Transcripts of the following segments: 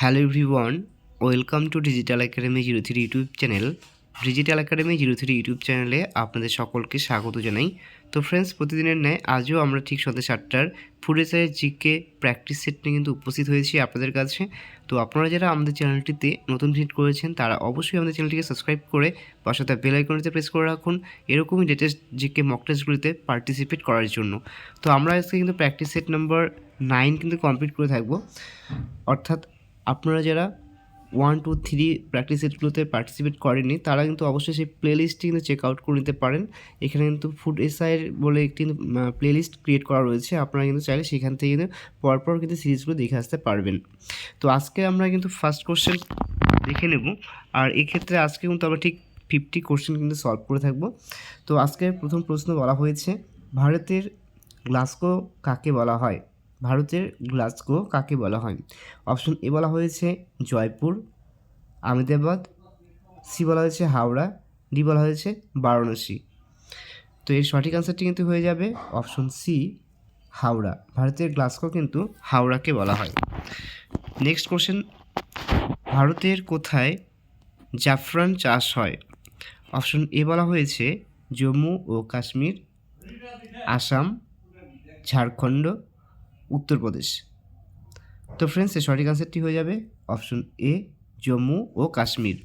Hello everyone, welcome to digital academy 03 YouTube channel. Digital academy 03 YouTube চ্যানেলে আপনাদের সকলকে স্বাগত জানাই। তো ফ্রেন্ডস, প্রতিদিনের ন্যায় আজও আমরা ঠিক সন্ধ্যা 7টার ফুড এসআইয়ের জিকে প্র্যাকটিস সেট নিয়ে কিন্তু উপস্থিত হয়েছি আপনাদের কাছে। তো আপনারা যারা আমাদের চ্যানেলটিতে নতুন ভিজিট করেছেন তারা অবশ্যই আমাদের চ্যানেলটিকে সাবস্ক্রাইব করে পাশে থাকা বেল আইকনটিতে প্রেস করে রাখুন এরকমই লেটেস্ট জিকে মক টেস্টগুলিতে পার্টিসিপেট করার জন্য। তো আমরা আজকে কিন্তু প্র্যাকটিস সেট নাম্বার 9 কিন্তু কমপ্লিট করে থাকবো, অর্থাৎ আপনারা যারা 1, 2, 3 প্র্যাকটিস সেটগুলোতে পার্টিসিপেট করেননি তারা কিন্তু অবশ্যই সেই প্লেলিস্টটি কিন্তু চেক আউট করে নিতে পারেন। এখানে কিন্তু ফুড এসআইয়ের বলে একটি প্লেলিস্ট ক্রিয়েট করা রয়েছে, আপনারা কিন্তু চাইলে সেখান থেকে কিন্তু পরপর কিন্তু সিরিজগুলো দেখে আসতে পারবেন। তো আজকে আমরা কিন্তু ফার্স্ট কোশ্চেন দেখে নেব, আর এক্ষেত্রে আজকে কিন্তু আমরা ঠিক 50 কোশ্চেন কিন্তু সলভ করে থাকবো। তো আজকে প্রথম প্রশ্ন বলা হয়েছে, ভারতের গ্লাসগো কাকে বলা হয়? ভারতের গ্লাসগো কাকে বলা হয়? অপশন এ বলা হয়েছে জয়পুর, আহমেদাবাদ, সি বলা হয়েছে হাওড়া, ডি বলা হয়েছে বারাণসী। তো এর সঠিক আনসারটি কিন্তু হয়ে যাবে অপশন সি, হাওড়া। ভারতের গ্লাসগো কিন্তু হাওড়াকে বলা হয়। নেক্সট কোশ্চেন, ভারতের কোথায় জাফরান চাষ হয়? অপশন এ বলা হয়েছে জম্মু ও কাশ্মীর, আসাম, ঝাড়খণ্ড, উত্তরপ্রদেশ। তো ফ্রেন্ডস, এর সঠিক আনসারটি হয়ে যাবে অপশন এ, জম্মু ও কাশ্মীর।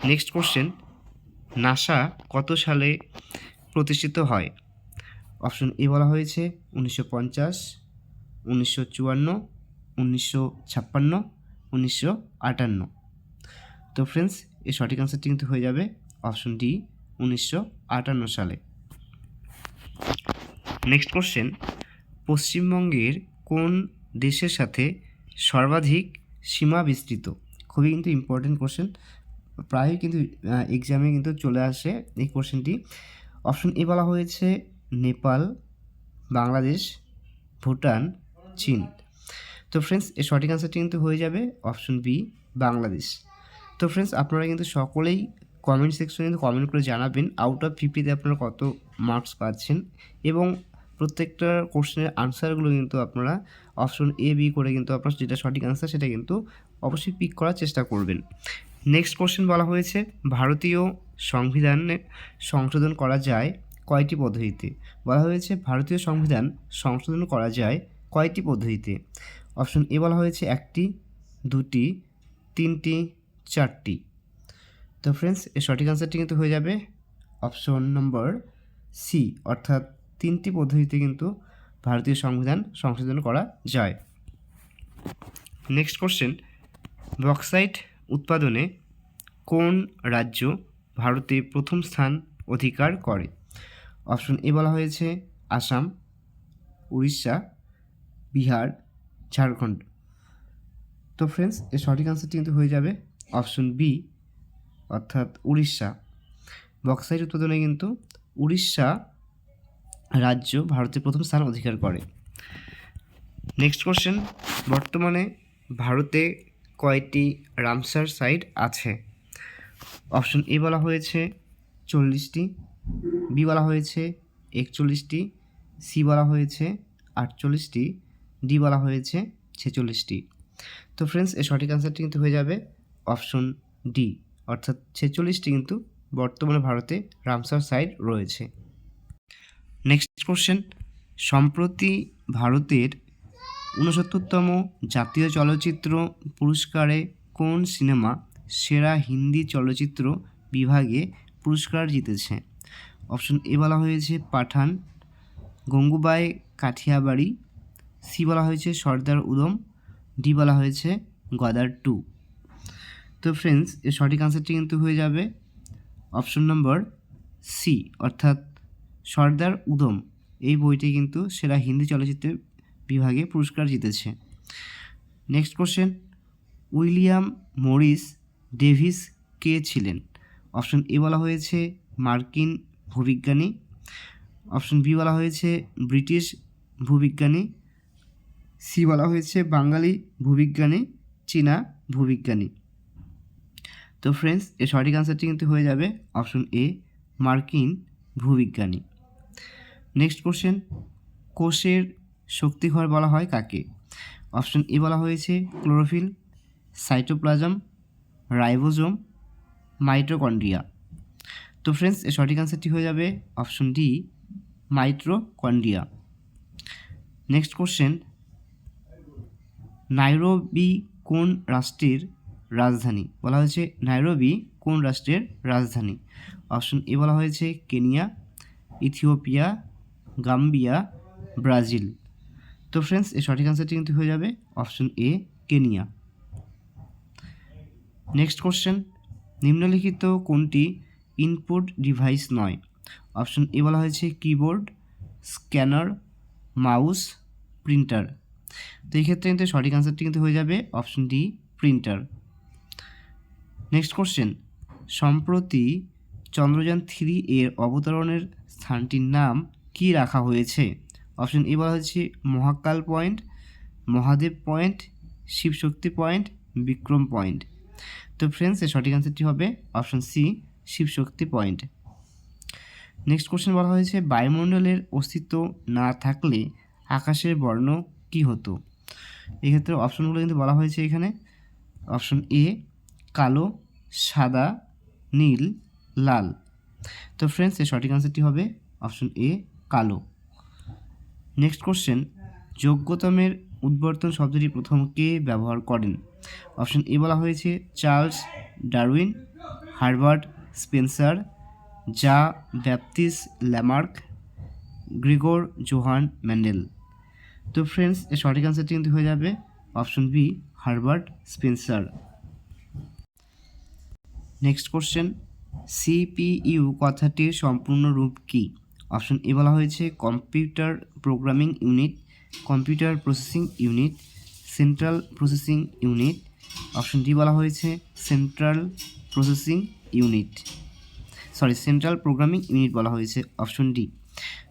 নেক্সট কোশ্চেন, নাসা কত সালে প্রতিষ্ঠিত হয়? অপশন এ বলা হয়েছে 1950, 1954, 1956, 1958। তো ফ্রেন্ডস, এর সঠিক আনসারটি কিন্তু হয়ে যাবে অপশন ডি, 1958 সালে। নেক্সট কোশ্চেন, পশ্চিমবঙ্গের কোন দেশের সাথে সর্বাধিক সীমা বিস্তৃত? খুবই কিন্তু ইম্পর্টেন্ট কোশ্চেন, প্রায়ই কিন্তু এক্সামে কিন্তু চলে আসে এই কোশ্চেনটি। অপশন এ বলা হয়েছে নেপাল, বাংলাদেশ, ভুটান, চীন। তো ফ্রেন্ডস, এর সঠিক আনসারটি কিন্তু হয়ে যাবে অপশন বি, বাংলাদেশ। তো ফ্রেন্ডস, আপনারা কিন্তু সকলেই কমেন্ট সেকশনে কিন্তু কমেন্ট করে জানাবেন আউট অফ 50তে আপনারা কত মার্কস পাচ্ছেন, এবং প্রত্যেকটা কোশ্চেনের আনসারগুলো কিন্তু আপনারা অপশন এ বি করে কিন্তু আপনার যেটা সঠিক আনসার সেটা কিন্তু অবশ্যই পিক করার চেষ্টা করবেন। নেক্সট কোশ্চেন বলা হয়েছে, ভারতীয় সংবিধানে সংশোধন করা যায় কয়টি পদ্ধতিতে? বলা হয়েছে ভারতীয় সংবিধান সংশোধন করা যায় কয়টি পদ্ধতিতে? অপশন এ বলা হয়েছে 1টি, 2টি, 3টি, 4টি। তো ফ্রেন্ডস, এর সঠিক আনসারটি কিন্তু হয়ে যাবে অপশন নম্বর সি, অর্থাৎ 3টি পদ্ধতিতে কিন্তু ভারতীয় সংবিধান সংশোধন করা যায়। নেক্সট কোশ্চেন, বক্সাইট উৎপাদনে কোন রাজ্য ভারতে প্রথম স্থান অধিকার করে? অপশন এ বলা হয়েছে আসাম, উড়িষ্যা, বিহার, ঝাড়খণ্ড। তো ফ্রেন্ডস, এর সঠিক আনসারটি কিন্তু হয়ে যাবে অপশন বি, অর্থাৎ উড়িষ্যা। বক্সাইট উৎপাদনে কিন্তু উড়িষ্যা রাজ্য ভারতের প্রথম স্থান অধিকার করে। নেক্সট কোশ্চেন, বর্তমানে ভারতে কয়টি রামসার সাইট আছে? অপশন এ বলা হয়েছে 40টি, বি বলা হয়েছে 41টি, সি বলা হয়েছে 48টি, ডি বলা হয়েছে 46টি। তো ফ্রেন্ডস, এর সঠিক আনসারটি কিন্তু হয়ে যাবে অপশন ডি, অর্থাৎ 46টি কিন্তু বর্তমানে ভারতে রামসার সাইট রয়েছে। নেক্সট কোশ্চেন, সম্প্রতি ভারতের 69তম জাতীয় চলচ্চিত্র পুরস্কারে কোন সিনেমা সেরা হিন্দি চলচ্চিত্র বিভাগে পুরস্কার জিতেছে? অপশন এ বলা হয়েছে পাঠান, গঙ্গুবাই কাঠিয়াবাড়ি, সি বলা হয়েছে সর্দার উদম, ডি বলা হয়েছে গদার 2। তো ফ্রেন্ডস, এর সঠিক আনসারটি কিন্তু হয়ে যাবে অপশন নম্বর সি, অর্থাৎ সর্দার উদম। এই বইটি কিন্তু সেরা হিন্দি চলচ্চিত্রের বিভাগে পুরস্কার জিতেছে। Next question, William Morris Davis কে ছিলেন? অপশন এ বলা হয়েছে মার্কিন ভূবিজ্ঞানী, অপশন বি বলা হয়েছে ব্রিটিশ ভূবিজ্ঞানী, সি বলা হয়েছে বাঙালি ভূবিজ্ঞানী, চীনা ভূবিজ্ঞানী। তো ফ্রেন্ডস, এর সঠিক আনসারটি কিন্তু হয়ে যাবে অপশন এ, মার্কিন ভূবিজ্ঞানী। নেক্সট কোশ্চেন, কোষের শক্তিঘর বলা হয় কাকে? অপশন এ বলা হয়েছে ক্লোরোফিল, সাইটোপ্লাজম, রাইবোজোম, মাইটোকন্ড্রিয়া। তো ফ্রেন্ডস এর সঠিক আনসারটি হয়ে যাবে option D, mitochondria. Next question, Nairobi কোন রাষ্ট্রের রাজধানী? বলা হয়েছে নাইরোবি কোন রাষ্ট্রের রাজধানী? অপশন এ বলা হয়েছে কেনিয়া, ইথিওপিয়া, গাম্বিয়া, ব্রাজিল। তো ফ্রেন্ডস এর সঠিক আনসারটি কিন্তু হয়ে যাবে অপশন এ, কেনিয়া। নেক্সট কোশ্চেন, নিম্নলিখিত কোনটি ইনপুট ডিভাইস নয়? অপশন এ বলা হয়েছে কিবোর্ড, স্ক্যানার, মাউস, প্রিন্টার। তো এই ক্ষেত্রে কিন্তু সঠিক আনসারটি কিন্তু হয়ে যাবে option D, printer. Next question, সম্প্রতি চন্দ্রযান 3 এর অবতরণের স্থানটির নাম কি রাখা হয়েছে? অপশন এ বলা হয়েছে Mahakal point, Mahadev point, Shivshakti point, Vikram point. তো ফ্রেন্ডস এর সঠিক আনসারটি হবে option C, Shivshakti point. Next question বলা হয়েছে বায়ুমণ্ডলের অস্তিত্ব না থাকলে আকাশের বর্ণ কী হতো? এক্ষেত্রে অপশনগুলো কিন্তু বলা হয়েছে এখানে। অপশন এ কালো, সাদা, নীল, লাল। তো ফ্রেন্ডস এর সঠিক আনসারটি হবে অপশন এ, কালো। নেক্সট কোশ্চেন, যোগ্যতমের উদ্বর্তন শব্দটি প্রথম কে ব্যবহার করেন? অপশন এ বলা হয়েছে Charles Darwin, Herbert Spencer, Jean Baptiste Lamarck, Gregor Johann Mendel. তো ফ্রেন্ডস এর সঠিক আনসারটি কিন্তু হয়ে যাবে option B, Herbert Spencer. Next question, CPU কথাটির সম্পূর্ণ রূপ কী? অপশন এ বলা হয়েছে computer programming unit, computer processing unit, central processing unit. Option D বলা হয়েছে central processing unit, central programming unit বলা হয়েছে, অপশন ডি।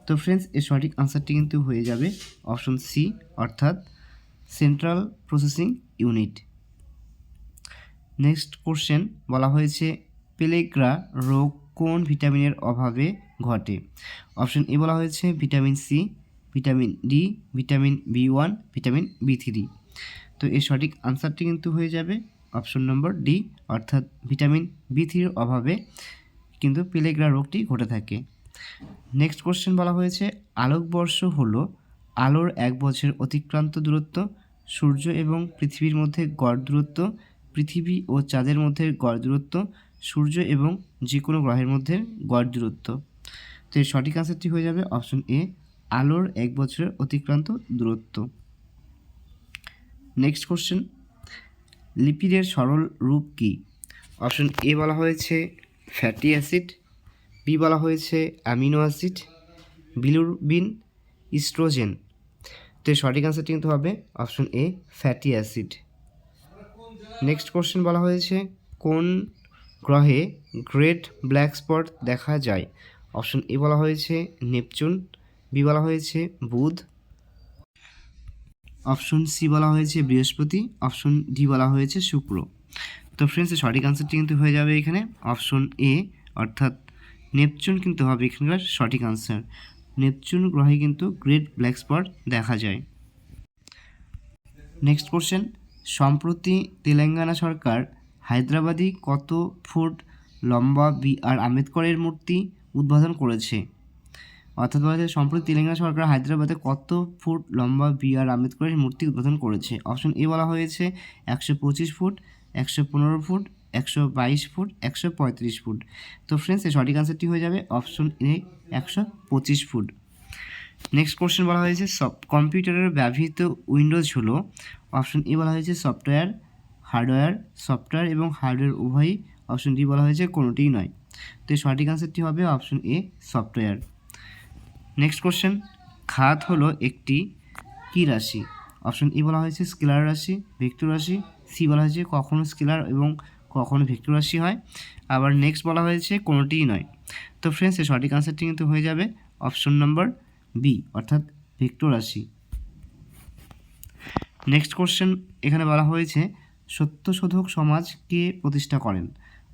তো ফ্রেন্ডস এর সঠিক আনসারটি কিন্তু হয়ে যাবে অপশন সি, অর্থাৎ central processing unit. Next question বলা হয়েছে পেলেগ্রা রোগ কোন ভিটামিনের অভাবে ঘটে? অপশন এ বলা হয়েছে vitamin C, vitamin D, vitamin B one, vitamin বি3। তো এর সঠিক আনসারটি কিন্তু হয়ে যাবে অপশন নম্বর ডি, অর্থাৎ ভিটামিন বি3-র অভাবে কিন্তু পেলেগ্রা রোগটি ঘটে থাকে। নেক্সট কোশ্চেন বলা হয়েছে আলোকবর্ষ হলো আলোর এক বছর অতিক্রান্ত দূরত্ব, সূর্য এবং পৃথিবীর মধ্যে গড় দূরত্ব, পৃথিবী ও চাঁদের মধ্যে গড় দূরত্ব, সূর্য এবং যে কোনো গ্রহের মধ্যে গড় দূরত্ব। তো এর সঠিক আনসারটি হয়ে যাবে অপশন এ, আলোর এক বছরের অতিক্রান্ত দূরত্ব। নেক্সট কোশ্চেন, লিপিডের সরল রূপ কী? অপশন এ বলা হয়েছে ফ্যাটি অ্যাসিড, বি বলা হয়েছে অ্যামিনো অ্যাসিড, বিলিরুবিন, ইস্ট্রোজেন। তো এর সঠিক আনসারটি কিন্তু হবে অপশন এ, ফ্যাটি অ্যাসিড। নেক্সট কোশ্চেন বলা হয়েছে কোন গ্রহে গ্রেট ব্ল্যাক স্পট দেখা যায়? অপশন এ বলা হয়েছে নেপচুন, বি বলা হয়েছে বুধ, অপশন সি বলা হয়েছে বৃহস্পতি, অপশন ডি বলা হয়েছে শুক্র। তো ফ্রেন্ডস সঠিক আনসারটি কিন্তু হয়ে যাবে এখানে অপশন এ, অর্থাৎ নেপচুন কিন্তু হবে এখানকার সঠিক আনসার। নেপচুন গ্রহে কিন্তু গ্রেট ব্ল্যাক স্পট দেখা যায়। নেক্সট কোশ্চেন, সম্প্রতি তেলেঙ্গানা সরকার হায়দ্রাবাদি কত ফুট লম্বা বি.আর. আম্বেদকরের মূর্তি উদ্বোধন করেছে? অর্থাৎ বলা যায় সম্প্রতি তেলেঙ্গানা সরকার হায়দ্রাবাদে কত ফুট লম্বা বি.আর. আম্বেদকরের মূর্তি উদ্বোধন করেছে? অপশন এ বলা হয়েছে 125 ফুট, 115 ফুট, 122 ফুট, 135 ফুট। তো ফ্রেন্ডস এর সঠিক আনসারটি হয়ে যাবে অপশন এ, 125 ফুট। নেক্সট কোশ্চেন বলা হয়েছে কম্পিউটারের ব্যবহৃত উইন্ডোজ হলো? অপশন এ বলা হয়েছে সফটওয়্যার, হার্ডওয়্যার, সফটওয়্যার এবং হার্ডওয়্যার উভয়ই। অপশন ডি বলা হয়েছে কোনোটিই নয়। তো সঠিক আনসারটি হবে অপশন এ, সফটওয়্যার। নেক্সট কোশ্চেন, ঘাত হলো একটি কী রাশি? অপশন এ বলা হয়েছে স্কেলার রাশি, ভেক্টর রাশি, সি বলা হয়েছে কখনো স্কেলার এবং কখনো ভেক্টর রাশি হয়, আবার নেক্সট বলা হয়েছে কোনোটিই নয়। তো ফ্রেন্ডস এর সঠিক আনসারটি কিন্তু হয়ে যাবে অপশন নম্বর বি, অর্থাৎ ভেক্টর রাশি। নেক্সট কোশ্চেন এখানে বলা হয়েছে সত্যশোধক সমাজ কে প্রতিষ্ঠা করেন?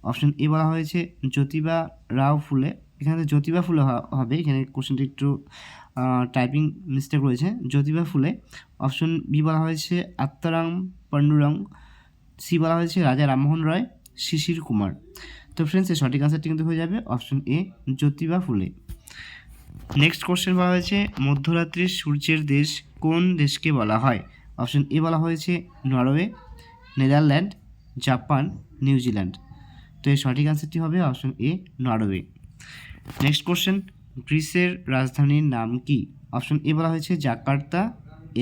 অপশন এ বলা হয়েছে জ্যোতিবা রাও ফুলে, এখানে জ্যোতিবা ফুলে হবে, এখানে কোশ্চেনটি একটু টাইপিং মিস্টেক রয়েছে, জ্যোতিবা ফুলে। অপশন বি বলা হয়েছে আত্মারাম পান্ডুরং, সি বলা হয়েছে রাজা রামমোহন রায়, শিশির কুমার। তো ফ্রেন্ডস এর সঠিক আনসারটি কিন্তু হয়ে যাবে অপশন এ জ্যোতিবা ফুলে। নেক্সট কোশ্চেন বলা হয়েছে মধ্যরাত্রির সূর্যের দেশ কোন দেশকে বলা হয়? অপশন এ বলা হয়েছে নরওয়ে, নেদারল্যান্ড, জাপান, নিউজিল্যান্ড। তো এর সঠিক আনসারটি হবে অপশন এ নরওয়ে। নেক্সট কোশ্চেন গ্রিসের রাজধানীর নাম কি? অপশন এ বলা হয়েছে জাকার্তা,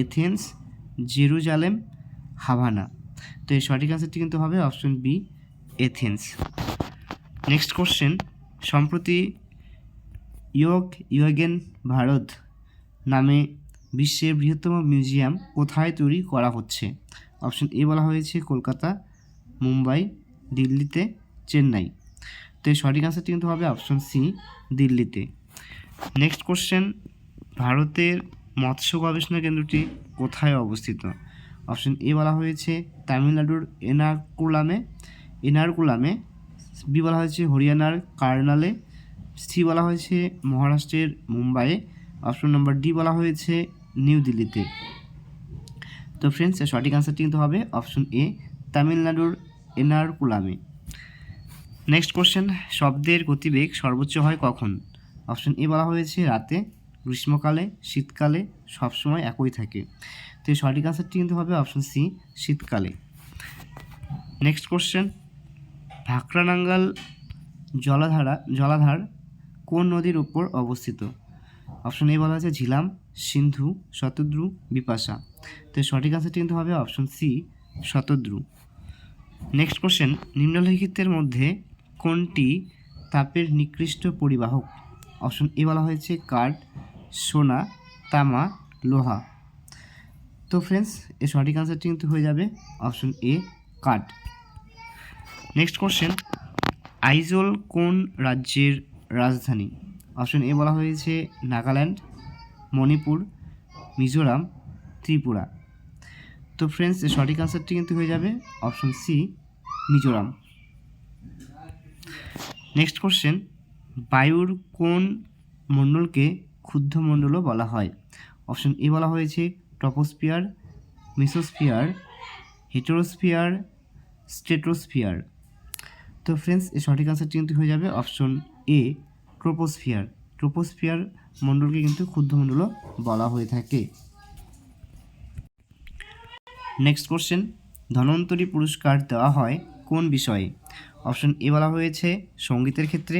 এথেন্স, জেরুজালেম, হাভানা। তো এর সঠিক আনসারটি কিন্তু হবে option B Athens. Next question সম্প্রতি ইয়োগেন ভারত নামে বিশ্বের বৃহত্তম মিউজিয়াম কোথায় তৈরি করা হচ্ছে? অপশন এ বলা হয়েছে কলকাতা, মুম্বাই, দিল্লিতে, চেন্নাই। তো এর সঠিক আনসারটি কিন্তু হবে অপশন সি দিল্লিতে। নেক্সট কোশ্চেন ভারতের মৎস্য গবেষণা কেন্দ্রটি কোথায় অবস্থিত? অপশন এ বলা হয়েছে তামিলনাড়ুর এনারকুলামে, বি বলা হয়েছে হরিয়ানার কার্নালে, সি বলা হয়েছে মহারাষ্ট্রের মুম্বাইয়ে, অপশন নম্বর ডি বলা হয়েছে নিউ দিল্লিতে। তো ফ্রেন্ডস এর সঠিক আনসারটি কিন্তু হবে অপশন এ তামিলনাড়ুর এনারকুলামে। নেক্সট কোশ্চেন শব্দের গতিবেগ সর্বোচ্চ হয় কখন? অপশন এ বলা হয়েছে রাতে, গ্রীষ্মকালে, শীতকালে, সবসময় একই থাকে। তো এই সঠিক আনসারটি কিন্তু হবে অপশন সি শীতকালে। নেক্সট কোশ্চেন ভাকরানাঙ্গাল জলাধার কোন নদীর উপর অবস্থিত? অপশন এ বলা হয়েছে ঝিলাম, সিন্ধু, শতদ্রু, বিপাশা। তো এর সঠিক আনসারটি কিন্তু হবে option C Shatadru. Next question নিম্নলিখিতের মধ্যে কোনটি তাপের নিকৃষ্ট পরিবাহক? অপশন এ বলা হয়েছে কাঠ, সোনা, তামা, লোহা। তো ফ্রেন্ডস এর সঠিক আনসারটি কিন্তু হয়ে যাবে অপশন এ কাঠ। নেক্সট কোশ্চেন আইজল কোন রাজ্যের রাজধানী? অপশন এ বলা হয়েছে নাগাল্যান্ড, মণিপুর, মিজোরাম, ত্রিপুরা। তো ফ্রেন্ডস এর সঠিক আনসারটি কিন্তু হয়ে যাবে option C Mizoram. Next question বায়ুর কোন মণ্ডলকে ক্ষুদ্র মণ্ডলও বলা হয়? অপশন এ বলা হয়েছে ট্রপোস্ফিয়ার, মেসোস্ফিয়ার, হেটেরোস্ফিয়ার, স্ট্রেটোস্ফিয়ার। তো ফ্রেন্ডস এর সঠিক আনসারটি কিন্তু হয়ে যাবে অপশন এ ট্রপোস্ফিয়ার। ট্রপোস্ফিয়ার মণ্ডলকে কিন্তু ক্ষুদ্র মণ্ডলও বলা হয়ে থাকে। নেক্সট কোশ্চেন ধন্বন্তরী পুরস্কার দেওয়া হয় কোন বিষয়ে? অপশন এ বলা হয়েছে সঙ্গীতের ক্ষেত্রে,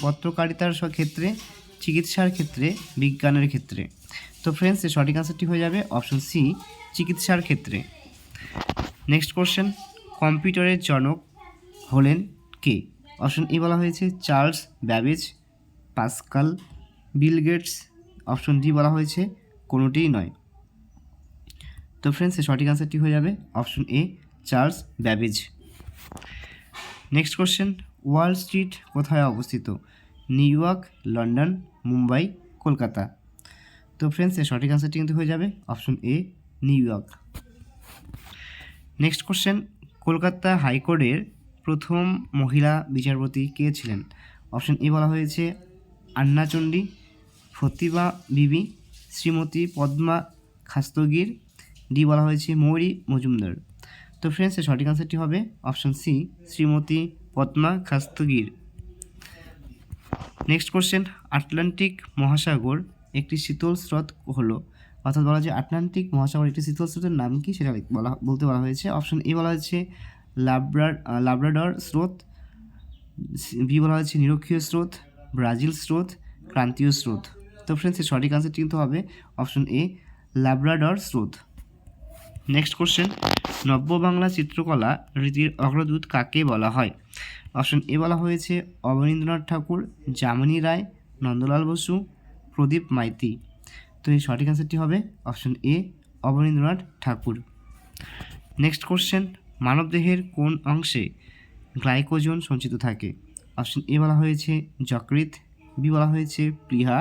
পত্রকারিতার ক্ষেত্রে, চিকিৎসার ক্ষেত্রে, বিজ্ঞানের ক্ষেত্রে। তো ফ্রেন্ডস এর সঠিক আনসারটি হয়ে যাবে অপশন সি চিকিৎসার ক্ষেত্রে। নেক্সট কোশ্চেন কম্পিউটারের জনক হলেন কে? অপশন এ বলা হয়েছে Charles Babbage, Pascal, Bill Gates, option D বলা হয়েছে কোনোটিই নয়। তো ফ্রেন্ডস এর সঠিক আনসারটি হয়ে যাবে অপশন এ Charles Babbage. Next question Wall Street কোথায় অবস্থিত? New York, London, Mumbai, Kolkata. তো ফ্রেন্ডস এর সঠিক আনসারটি কিন্তু হয়ে যাবে option a new York. Next question Kolkata হাইকোর্টের প্রথম মহিলা বিচারপতি কে ছিলেন? অপশন এ বলা হয়েছে আন্না চণ্ডী, ফতিমা বিবি, শ্রীমতী পদ্মা খাস্তগির, ডি বলা হয়েছে মৌরি মজুমদার। তো ফ্রেন্ডস এর সঠিক আনসারটি হবে option C Shrimati Padma Khastagir. Next question Atlantic মহাসাগর একটি শীতল স্রোত হলো, অর্থাৎ বলা যায় আটলান্টিক মহাসাগর একটি শীতল স্রোতের নাম কি সেটা বলতে বলা হয়েছে। অপশন এ বলা হয়েছে লাব্রাডর স্রোত, বি বলা হয়েছে নিরক্ষীয় স্রোত, ব্রাজিল স্রোত, ক্রান্তীয় স্রোত। তো ফ্রেন্ডস এর সঠিক আনসারটি কিন্তু হবে অপশন এ লাব্রাডর স্রোত। নেক্সট কোশ্চেন নব্য বাংলা চিত্রকলা রীতির অগ্রদূত কাকে বলা হয়? অপশন এ বলা হয়েছে অবনীন্দ্রনাথ ঠাকুর, যামিনী রায়, নন্দলাল বসু, প্রদীপ মাইতি। তো এই সঠিক আনসারটি হবে option A Abanindranath Tagore. Next question মানবদেহের কোন অংশে গ্লাইকোজেন সঞ্চিত থাকে? অপশন এ বলা হয়েছে যকৃৎ, বি বলা হয়েছে প্লীহা,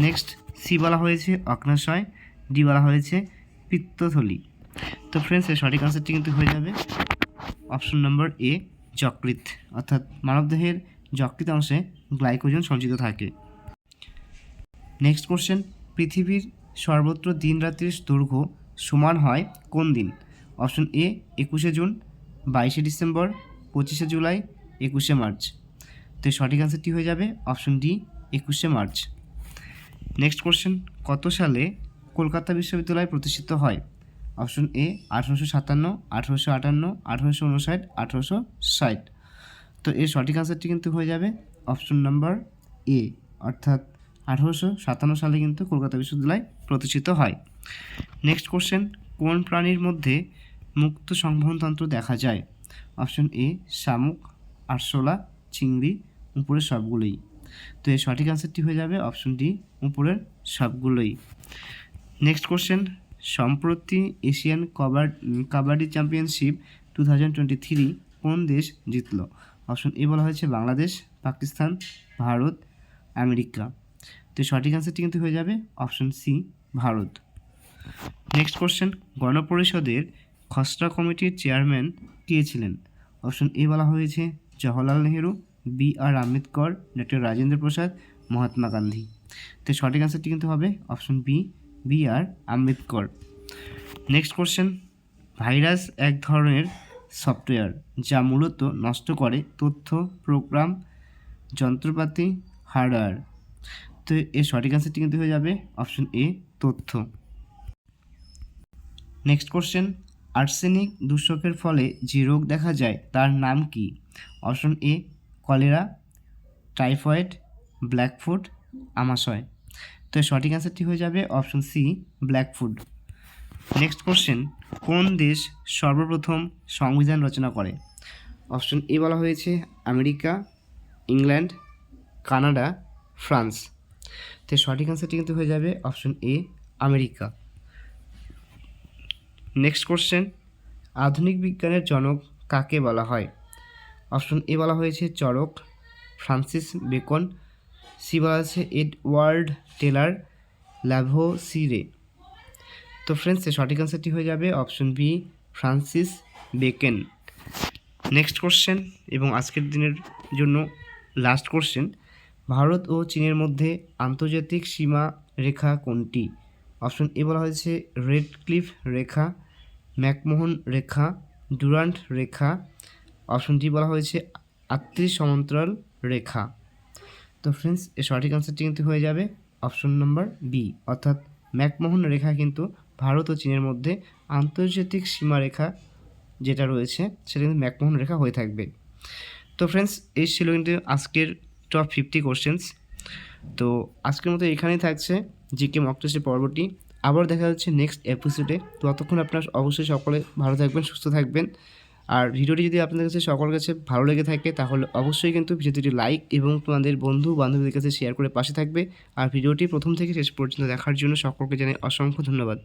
নেক্সট সি বলা হয়েছে অগ্নাশয়, ডি বলা হয়েছে পিত্তথলি। তো ফ্রেন্ডস এর সঠিক আনসারটি কিন্তু হয়ে যাবে অপশন নম্বর এ যকৃৎ, অর্থাৎ মানবদেহের যকৃৎ অংশে গ্লাইকোজেন সঞ্চিত থাকে। নেক্সট কোশ্চেন পৃথিবীর সর্বত্র দিন রাত্রির দৈর্ঘ্য সমান হয় কোন দিন? অপশন এ 21শে জুন, 22শে ডিসেম্বর, 25শে জুলাই, 21শে মার্চ। তো এর সঠিক অ্যান্সারটি হয়ে যাবে অপশন ডি 21শে মার্চ। নেক্সট কোশ্চেন, কত সালে কলকাতা বিশ্ববিদ্যালয় প্রতিষ্ঠিত হয়? Option A 1857, 1858, 1859, 1860। তো এর সঠিক অ্যান্সারটি কিন্তু হয়ে যাবে অপশন নাম্বার এ, অর্থাৎ 1857 সালে কিন্তু কলকাতা বিশ্ববিদ্যালয় প্রতিষ্ঠিত হয়। নেক্সট কোশ্চেন, কোন প্রাণীর মধ্যে মুক্ত সংবহনতন্ত্র দেখা যায়? অপশন এ শামুক, আরশোলা, চিংড়ি, উপরের সবগুলোই। তো এর সঠিক অ্যান্সারটি হয়ে যাবে অপশন ডি উপরের সবগুলোই। নেক্সট কোশ্চেন, সম্প্রতি এশিয়ান কাবাডি চ্যাম্পিয়নশিপ 2023 কোন দেশ জিতল? অপশন এ বলা হয়েছে বাংলাদেশ, পাকিস্তান, ভারত, আমেরিকা। তো সঠিক অ্যান্সারটি কিন্তু হয়ে যাবে option C Bharat. Next question, গণপরিষদের খসড়া কমিটির চেয়ারম্যান কে ছিলেন? অপশন এ বলা হয়েছে জওহরলাল নেহেরু, বি আর আম্বেদকর, ডক্টর রাজেন্দ্র প্রসাদ, মহাত্মা গান্ধী। তো সঠিক অ্যান্সারটি কিন্তু হবে অপশন বি আর আম্বেদকর। নেক্সট কোশ্চেন, ভাইরাস এক ধরনের সফটওয়্যার যা মূলত নষ্ট করে তথ্য, প্রোগ্রাম, যন্ত্রপাতি, হার্ডওয়্যার। তো এর সঠিক অ্যান্সারটি কিন্তু হয়ে যাবে অপশন এ তথ্য। নেক্সট কোশ্চেন, আর্সেনিক দূষকের ফলে যে রোগ দেখা যায় তার নাম কি? Option A cholera, typhoid, blackfoot, আমাশয়। তো এর সঠিক অ্যান্সারটি হয়ে যাবে option C blackfoot. Next question, কোন দেশ সর্বপ্রথম সংবিধান রচনা করে? অপশন এ বলা হয়েছে আমেরিকা, ইংল্যান্ড, কানাডা, ফ্রান্স। তো সঠিক অ্যান্সারটি কিন্তু হয়ে যাবে অপশন এ আমেরিকা। নেক্সট কোশ্চেন, আধুনিক বিজ্ঞানের জনক কাকে বলা হয়? অপশন এ বলা হয়েছে চরক, ফ্রান্সিস বেকন, সি বলা হয়েছে এডওয়ার্ড টেলার, ল্যাভোসিরে। তো ফ্রেন্ডস এর সঠিক অ্যান্সারটি হয়ে যাবে option B Francis Bacon. Next question এবং আজকের দিনের জন্য লাস্ট কোশ্চেন, ভারত ও চীনের মধ্যে আন্তর্জাতিক সীমা রেখা কোনটি? অপশন এ বলা হয়েছে রেড ক্লিফ রেখা, ম্যাকমোহন রেখা, ডুরান্ট রেখা। অপশন ডি বলা হয়েছে আটত্রিশ সমান্তরাল রেখা। তো ফ্রেন্ডস এর সঠিক অ্যান্সারটি কিন্তু হয়ে যাবে অপশন নাম্বার বি, অর্থাৎ ম্যাকমোহন রেখা কিন্তু ভারত ও চীনের মধ্যে আন্তর্জাতিক সীমারেখা যেটা রয়েছে সেটা কিন্তু ম্যাকমোহন রেখা হয়ে থাকবে। তো ফ্রেন্ডস এই ছিল কিন্তু আজকের টপ 50 কোশ্চেন্স। তো আজকের মতো এখানেই থাকছে জিকে মক টেস্টের পর্বটি। আবার দেখা যাচ্ছে নেক্সট এপিসোডে। তো ততক্ষণ আপনার অবশ্যই সকলে ভালো থাকবেন, সুস্থ থাকবেন। আর ভিডিওটি যদি আপনাদের কাছে সকলের কাছে ভালো লেগে থাকে তাহলে অবশ্যই কিন্তু ভিডিওটি লাইক এবং তোমাদের বন্ধু বান্ধবীদের কাছে শেয়ার করে পাশে থাকবে। আর ভিডিওটি প্রথম থেকে শেষ পর্যন্ত দেখার জন্য সকলকে জানাই অসংখ্য ধন্যবাদ।